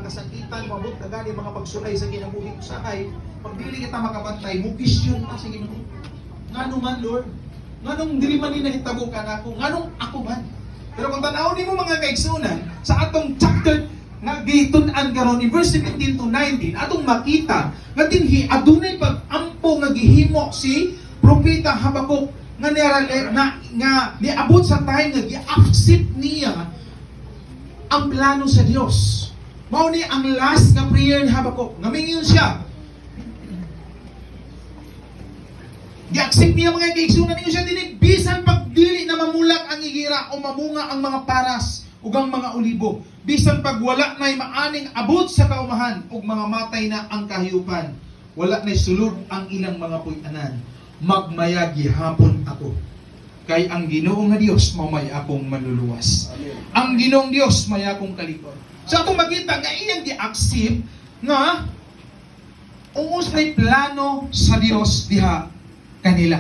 mga kasakitan, mabot na gani mga pagsulay sa kinabuhi usahay, pag dili kita makabantay, mo question pa sa Ginoo. Ngano man Lord? Nganong dili man ni nahitabo ka nako? Nganong ako man? Pero kung tanaw nimo mga kaigsunan sa atong chapter nga gitun-an karon in verse 17 to 19, atong makita nga dinhi adunay pag-ampo nga gihimo si propeta Habakuk nga niabot sa time nga gi-accept niya ang plano sa Dios. Mao ni ang last nga prayer ni Habakuk. Ngamingon siya. Gi-accept niya mga kaigsunan niyo siya dinhi bisan pag dili na mamulak ang igira o mamunga ang mga paras ug ang mga olibo. Bisan pag wala na'y maaning abot sa kaumahan ug mga matay na ang kahiyupan. Wala na'y sulod ang ilang mga puy-anan. Magmayagi hapon ako. Kay ang Ginoo nga Dios mao may akong manluluwas. Amen. Ang Ginoong Dios may akong kalikor. So atong makita nga iyang gi-accept nga ungos may plano sa Dios diha kanila.